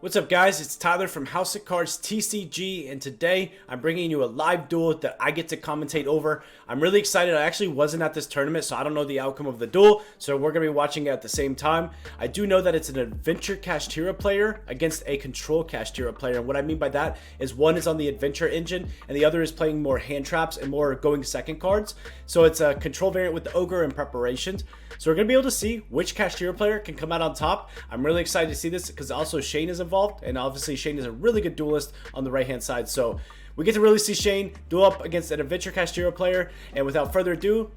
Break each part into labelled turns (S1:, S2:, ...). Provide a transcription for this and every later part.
S1: What's up guys, it's Tyler from House of Cards TCG, and today I'm bringing you a live duel that I get to commentate over. I'm really excited. I actually wasn't at this tournament, so I don't know the outcome of the duel, so we're going to be watching it at the same time. I do know that it's an Adventure Kashtira player against a Control Kashtira player, and what I mean by that is one is on the Adventure engine and the other is playing more hand traps and more going second cards. So it's a Control variant with the Ogre and preparations. So we're going to be able to see which Kashtira player can come out on top. I'm really excited to see this because also Shane is involved, and obviously Shane is a really good duelist on the right hand side. So we get to really see Shane duel up against an Adventure Kashtira player. And without further ado,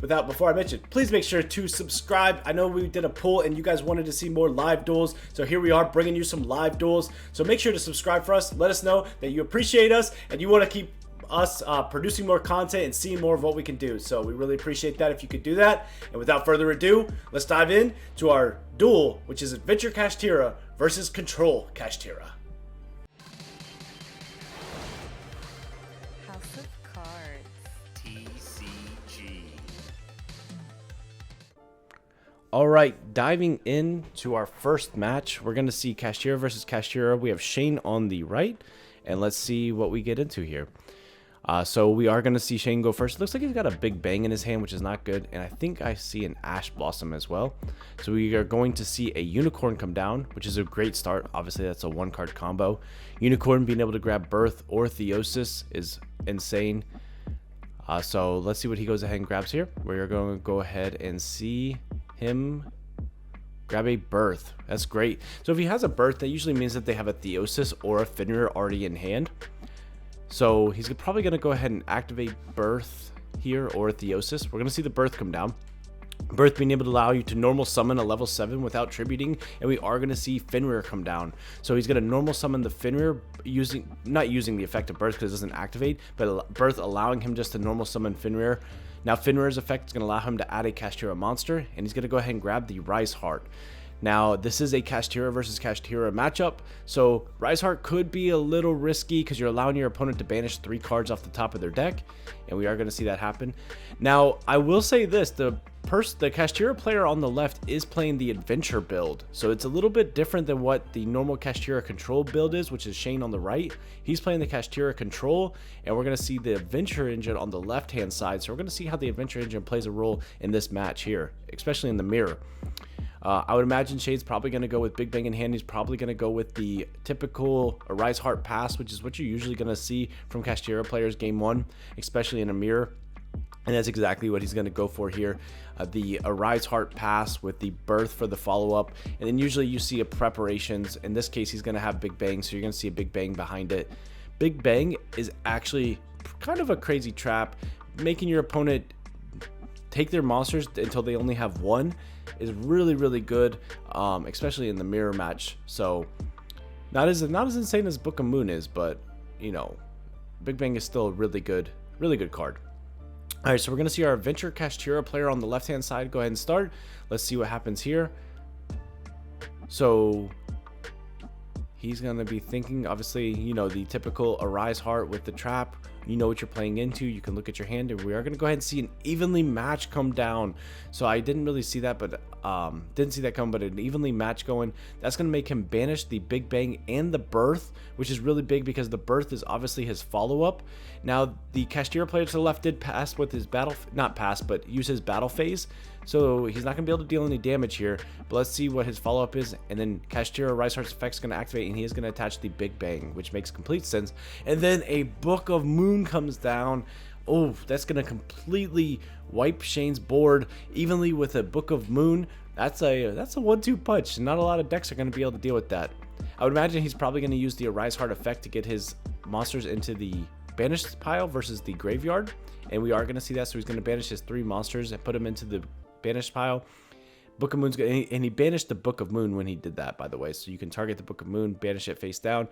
S1: before I mention, please make sure to subscribe. I know we did a poll and you guys wanted to see more live duels, so here we are bringing you some live duels. So make sure to subscribe for us. Let us know that you appreciate us and you want to keep us producing more content and seeing more of what we can do. So we really appreciate that if you could do that. And without further ado, let's dive in to our duel, which is Adventure Kashtira versus Control Kashtira.
S2: House of Cards
S3: TCG.
S1: Alright, diving into our first match, we're going to see Kashtira versus Kashtira. We have Shane on the right, and let's see what we get into here. So we are going to see Shane go first. It looks like he's got a big bang in his hand, which is not good. And I think I see an Ash Blossom as well. So we are going to see a Unicorn come down, which is a great start. Obviously, that's a one-card combo. Unicorn being able to grab Birth or Theosis is insane. So let's see what he goes ahead and grabs here. We're going to go ahead and see him grab a Birth. That's great. So if he has a Birth, that usually means that they have a Theosis or a Fenrir already in hand. So he's probably going to go ahead and activate Birth here or Theosis. We're going to see the Birth come down. Birth being able to allow you to normal summon a level 7 without tributing, and we are going to see Fenrir come down. So he's going to normal summon the Fenrir, not using the effect of Birth because it doesn't activate, but Birth allowing him just to normal summon Fenrir. Now Fenrir's effect is going to allow him to add a Kashtira monster, and he's going to go ahead and grab the Rise Heart. Now, this is a Kashtira versus Kashtira matchup, so Rise Heart could be a little risky because you're allowing your opponent to banish 3 cards off the top of their deck, and we are going to see that happen. Now, I will say this, the Kashtira player on the left is playing the Adventure build, so it's a little bit different than what the normal Kashtira Control build is, which is Shane on the right. He's playing the Kashtira Control, and we're going to see the Adventure engine on the left-hand side, so we're going to see how the Adventure engine plays a role in this match here, especially in the mirror. I would imagine Shade's probably going to go with Big Bang in hand. He's probably going to go with the typical Rise Heart pass, which is what you're usually going to see from Kashtira players game 1, especially in a mirror. And that's exactly what he's going to go for here. The Rise Heart pass with the Birth for the follow-up. And then usually you see a preparations. In this case, he's going to have Big Bang, so you're going to see a Big Bang behind it. Big Bang is actually kind of a crazy trap, making your opponent take their monsters until they only have 1 is really good, especially in the mirror match. So not as insane as Book of Moon is, but you know, Big Bang is still a really good card. All right, so we're gonna see our Adventure Kashtira player on the left hand side go ahead and start. Let's see what happens here. So he's gonna be thinking, obviously, you know, the typical Arise Heart with the trap. You know what you're playing into. You can look at your hand, and we are going to go ahead and see an evenly match come down. So I didn't really see that, but didn't see that come, but an evenly match going. That's going to make him banish the Big Bang and the Birth, which is really big because the Birth is obviously his follow-up. Now, the Kashtira player to the left did pass with his but use his battle phase. So he's not going to be able to deal any damage here. But let's see what his follow-up is. And then Kashtira Rise Heart's effect is going to activate, and he is going to attach the Big Bang, which makes complete sense. And then a Book of Moon comes down. Oh, that's going to completely wipe Shane's board evenly with a Book of Moon. That's a 1-2 punch. Not a lot of decks are going to be able to deal with that. I would imagine he's probably going to use the Arise Heart effect to get his monsters into the banished pile versus the graveyard. And we are going to see that. So he's going to banish his 3 monsters and put them into the banished pile. Book of Moon's good, and he banished the Book of Moon when he did that, by the way. So you can target the Book of Moon, banish it face down,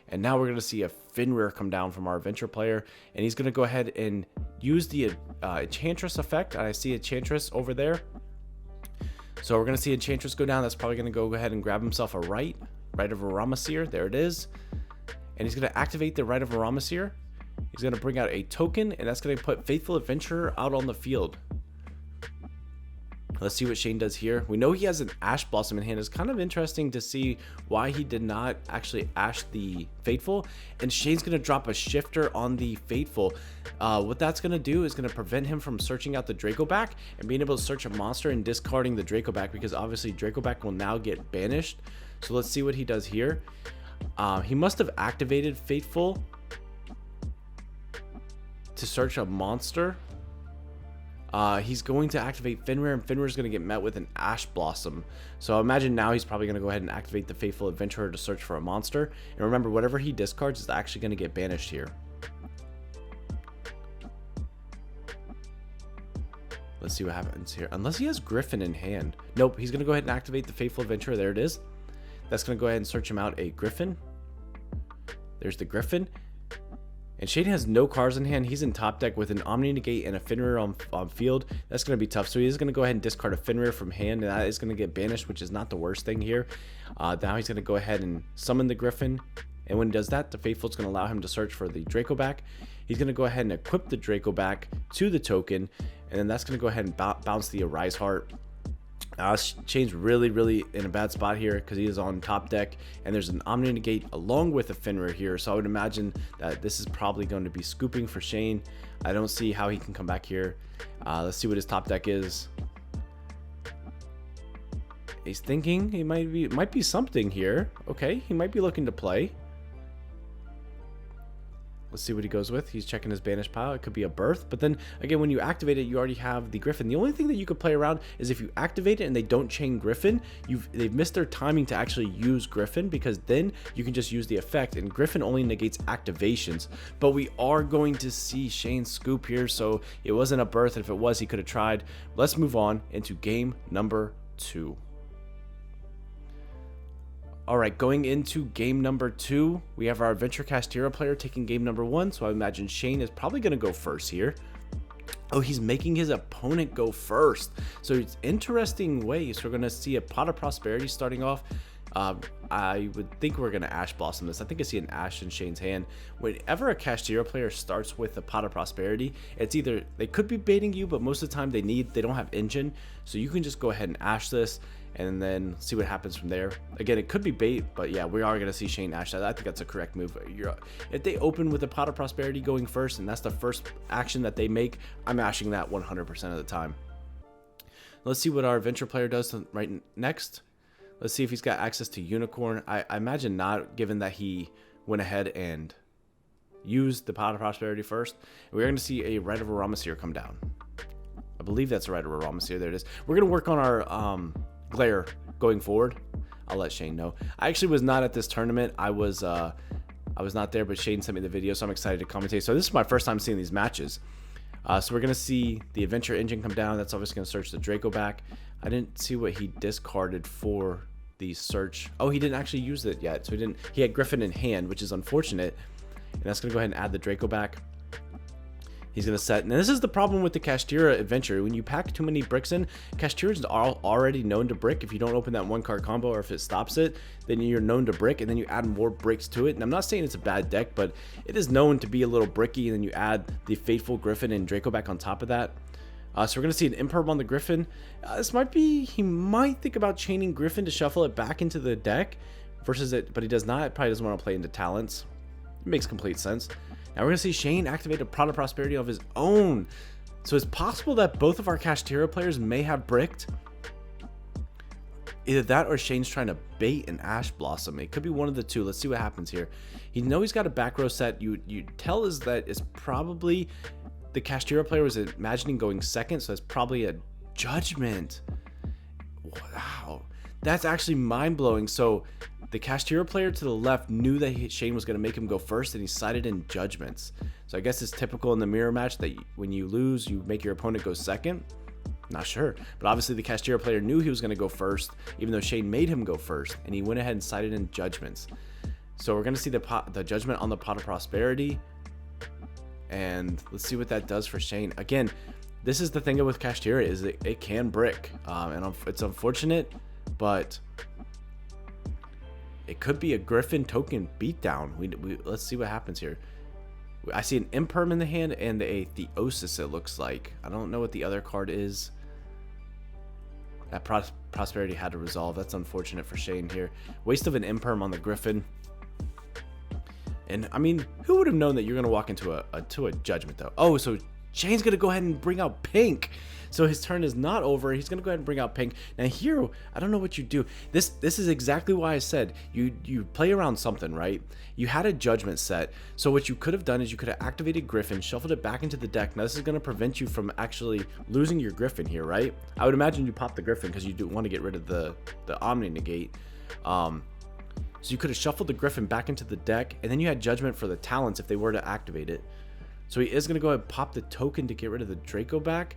S1: and now we're going to see a Fenrir come down from our Adventure player, and he's going to go ahead and use the Enchantress effect. I see Enchantress over there, so we're going to see Enchantress go down. That's probably going to go ahead and grab himself a Rite of Aramesir. There it is, and he's going to activate the Rite of Aramesir. He's going to bring out a token, and that's going to put Faithful Adventurer out on the field. Let's see what Shane does here. We know he has an Ash Blossom in hand. It's kind of interesting to see why he did not actually Ash the Fateful. And Shane's going to drop a Shifter on the Fateful. What that's going to do is going to prevent him from searching out the Draco back and being able to search a monster and discarding the Draco back, because obviously Draco back will now get banished. So let's see what he does here. He must have activated Fateful to search a monster. He's going to activate Fenrir, and Fenrir is going to get met with an Ash Blossom. So imagine now he's probably going to go ahead and activate the Faithful Adventurer to search for a monster. And remember, whatever he discards is actually going to get banished here. Let's see what happens here. Unless he has Griffin in hand. Nope, he's going to go ahead and activate the Faithful Adventurer. There it is. That's going to go ahead and search him out a Griffin. There's the Griffin. And Shane has no cards in hand. He's in top deck with an Omni Negate and a Fenrir on field. That's going to be tough. So he's going to go ahead and discard a Fenrir from hand, and that is going to get banished, which is not the worst thing here. Now he's going to go ahead and summon the Griffin. And when he does that, the Faithful is going to allow him to search for the Draco back. He's going to go ahead and equip the Draco back to the token. And then that's going to go ahead and bounce the Arise Heart. Shane's really in a bad spot here because he is on top deck, and there's an Omni Negate along with a Fenrir here, so I would imagine that this is probably going to be scooping for Shane. I don't see how he can come back here. Let's see what his top deck is. He's thinking he might be something here. Okay, he might be looking to play. Let's see what he goes with. He's checking his banished pile. It could be a Birth. But then, again, when you activate it, you already have the Griffin. The only thing that you could play around is if you activate it and they don't chain Griffin, they've missed their timing to actually use Griffin, because then you can just use the effect. And Griffin only negates activations. But we are going to see Shane scoop here, so it wasn't a Birth. If it was, he could have tried. Let's move on into game number 2. Alright, going into game number 2, we have our Adventure Kashtira player taking game number 1, so I imagine Shane is probably going to go first here. Oh, he's making his opponent go first. So it's interesting way. So we're going to see a Pot of Prosperity starting off. I would think we're going to Ash Blossom this. I think I see an Ash in Shane's hand. Whenever a Kashtira player starts with a Pot of Prosperity, it's either they could be baiting you, but most of the time they don't have engine. So you can just go ahead and Ash this and then see what happens from there. Again, it could be bait, but yeah, we are going to see Shane Ash that. I think that's a correct move. If they open with a Pot of Prosperity going first, and that's the first action that they make, I'm ashing that 100% of the time. Let's see what our Adventure player does right next. Let's see if he's got access to Unicorn. I imagine not, given that he went ahead and used the Pot of Prosperity first. And we're going to see a Rite of Aramesir come down. I believe that's a Rite of Aramesir. There it is. We're going to work on our Glare going forward. I'll let Shane know. I actually was not at this tournament. I was not there, but Shane sent me the video, so I'm excited to commentate. So this is my first time seeing these matches. So we're going to see the Adventure Engine come down. That's obviously going to search the Draco back. I didn't see what he discarded for the search. Oh, he didn't actually use it yet. So he had Griffin in hand, which is unfortunate. And that's going to go ahead and add the Draco back. He's going to set, and this is the problem with the Kashtira Adventure. When you pack too many bricks in, Kashtira are already known to brick. If you don't open that 1-card combo, or if it stops it, then you're known to brick, and then you add more bricks to it. And I'm not saying it's a bad deck, but it is known to be a little bricky, and then you add the Faithful Griffin and Draco back on top of that. So we're going to see an Imperb on the Griffin. This might be, he might think about chaining Griffin to shuffle it back into the deck versus it, but he does not. Probably doesn't want to play into Talents. It makes complete sense. Now we're going to see Shane activate a Pot of Prosperity of his own. So it's possible that both of our Kashtira players may have bricked. Either that or Shane's trying to bait an Ash Blossom. It could be one of the two. Let's see what happens here. You know he's got a back row set. You tell is that it's probably the Kashtira player was imagining going second, so that's probably a Judgment. Wow. That's actually mind-blowing. So the Kashtira player to the left knew that Shane was going to make him go first, and he sided in Judgments. So I guess it's typical in the mirror match that when you lose, you make your opponent go second. Not sure. But obviously the Kashtira player knew he was going to go first, even though Shane made him go first, and he went ahead and sided in Judgments. So we're going to see the Judgment on the Pot of Prosperity. And let's see what that does for Shane. Again, this is the thing with Kashtira, is it can brick. And it's unfortunate, but it could be a Griffin token beatdown. Let's see what happens here. I see an Imperm in the hand and a Theosis, it looks like. I don't know what the other card is. That prosperity had to resolve. That's unfortunate for Shane here. Waste of an imperm on the Griffin. And I mean, who would have known that you're gonna walk into a judgment though? Oh, so Shane's gonna go ahead and bring out Pink. So his turn is not over. He's gonna go ahead and bring out Pink. Now here, I don't know what you do. This is exactly why I said you play around something, right? You had a judgment set. So what you could have done is you could have activated Griffin, shuffled it back into the deck. Now this is gonna prevent you from actually losing your Griffin here, right? I would imagine you pop the Griffin because you do want to get rid of the Omni Negate. So you could have shuffled the Griffin back into the deck, and then you had Judgment for the Talents if they were to activate it. So he is going to go ahead and pop the token to get rid of the Draco back.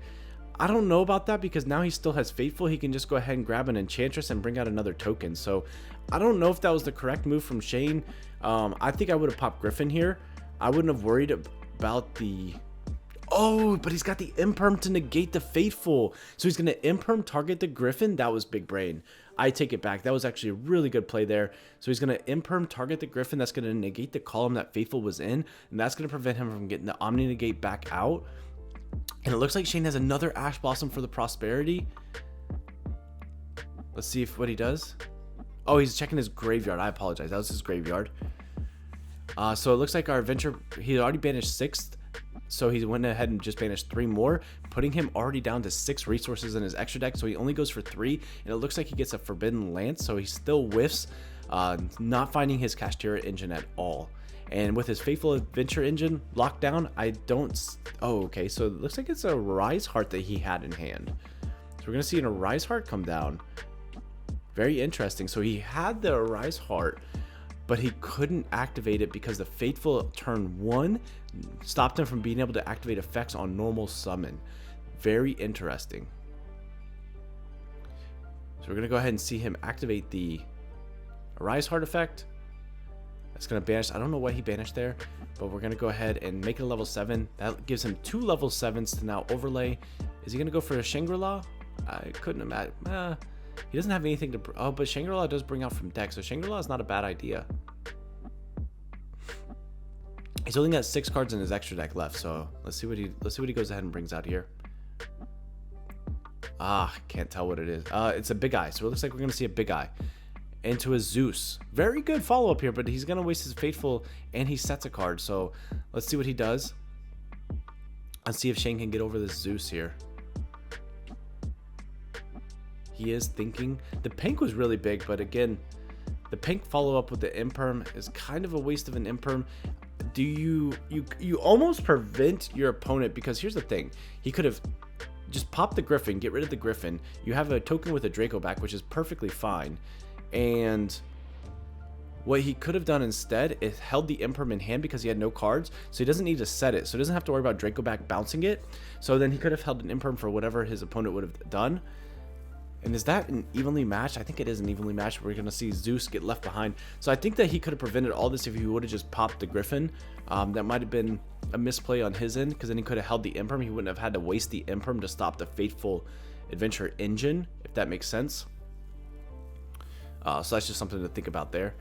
S1: I don't know about that because now he still has Fateful. He can just go ahead and grab an Enchantress and bring out another token. So I don't know if that was the correct move from Shane. I think I would have popped Griffin here. I wouldn't have worried about the... Oh, but he's got the Imperm to negate the Fateful. So he's going to Imperm target the Griffin. That was big brain. I take it back. That was actually a really good play there. So he's going to Imperm target the Griffin. That's going to negate the column that Fateful was in. And that's going to prevent him from getting the Omni Negate back out. And it looks like Shane has another Ash Blossom for the Prosperity. Let's see what he does. Oh, he's checking his graveyard. I apologize. That was his graveyard. So it looks like our Adventure... He already banished 6th. So he went ahead and just banished 3 more, putting him already down to 6 resources in his extra deck. So he only goes for 3, and it looks like he gets a Forbidden Lance. So he still whiffs, not finding his Kashtira engine at all. And with his Faithful Adventure engine locked down, I don't... Oh, okay. So it looks like it's a Rise Heart that he had in hand. So we're going to see an Arise Heart come down. Very interesting. So he had the Arise Heart, but he couldn't activate it because the Fateful turn 1 stopped him from being able to activate effects on normal summon. Very interesting. So we're going to go ahead and see him activate the Arise Heart effect. That's going to banish. I don't know what he banished there, but we're going to go ahead and make it a level 7. That gives him 2 level 7s to now overlay. Is he going to go for a Shangri-La? I couldn't imagine. He doesn't have anything to... Oh, but Shangri-La does bring out from deck, so Shangri-La is not a bad idea. He's only got 6 cards in his extra deck left, so let's see what he goes ahead and brings out here. Can't tell what it is. It's a Big Eye, so it looks like we're gonna see a Big Eye into a Zeus. Very good follow-up here, but he's gonna waste his Fateful and he sets a card, so let's see what he does. Let's see if Shane can get over this Zeus here. He is thinking. The Pink was really big, but again, the Pink follow-up with the Imperm is kind of a waste of an Imperm. Do you almost prevent your opponent, because here's the thing. He could have just popped the Griffin, get rid of the Griffin. You have a token with a Draco back, which is perfectly fine. And what he could have done instead is held the Imperm in hand because he had no cards, so he doesn't need to set it. So he doesn't have to worry about Draco back bouncing it. So then he could have held an Imperm for whatever his opponent would have done. And is that an evenly matched? I think it is an evenly matched. We're going to see Zeus get left behind. So I think that he could have prevented all this if he would have just popped the Griffin. That might have been a misplay on his end, because then he could have held the Imperm. He wouldn't have had to waste the Imperm to stop the Fateful Adventure engine, if that makes sense. So that's just something to think about there.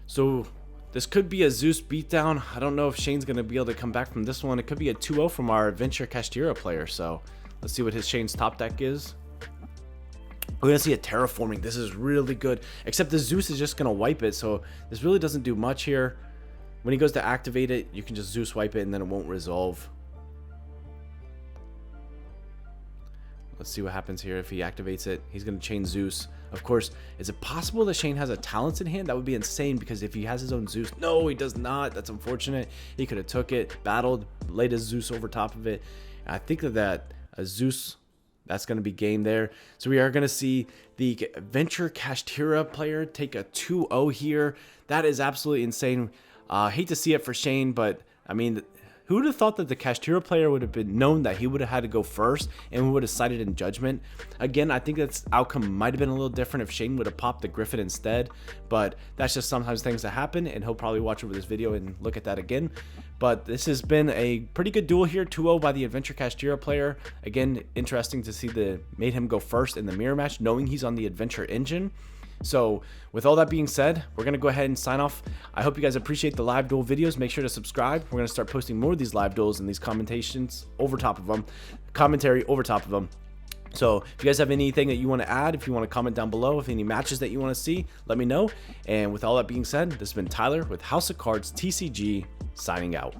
S1: So this could be a Zeus beatdown. I don't know if Shane's going to be able to come back from this one. It could be a 2-0 from our Adventure Kashtira player. So let's see what his Shane's top deck is. We're going to see a Terraforming. This is really good. Except the Zeus is just going to wipe it. So this really doesn't do much here. When he goes to activate it, you can just Zeus wipe it and then it won't resolve. Let's see what happens here if he activates it. He's going to chain Zeus. Of course, is it possible that Shane has a Talents in hand? That would be insane, because if he has his own Zeus... No, he does not. That's unfortunate. He could have took it, battled, laid his Zeus over top of it. And I think that a Zeus... That's going to be game there. So we are going to see the Adventure Kashtira player take a 2-0 here. That is absolutely insane. Hate to see it for Shane, but I mean, who would have thought that the Kashtira player would have been known that he would have had to go first and we would have sided in Judgment? Again, I think that's outcome might have been a little different if Shane would have popped the Griffin instead, but that's just sometimes things that happen, and he'll probably watch over this video and look at that again. But this has been a pretty good duel here, 2-0 by the Adventure Kashtira player. Again, interesting to see made him go first in the mirror match, knowing he's on the Adventure engine. So with all that being said, we're going to go ahead and sign off. I hope you guys appreciate the live duel videos. Make sure to subscribe. We're going to start posting more of these live duels and these commentary over top of them. So if you guys have anything that you want to add, if you want to comment down below, if any matches that you want to see, let me know. And with all that being said, this has been Tyler with House of Cards TCG signing out.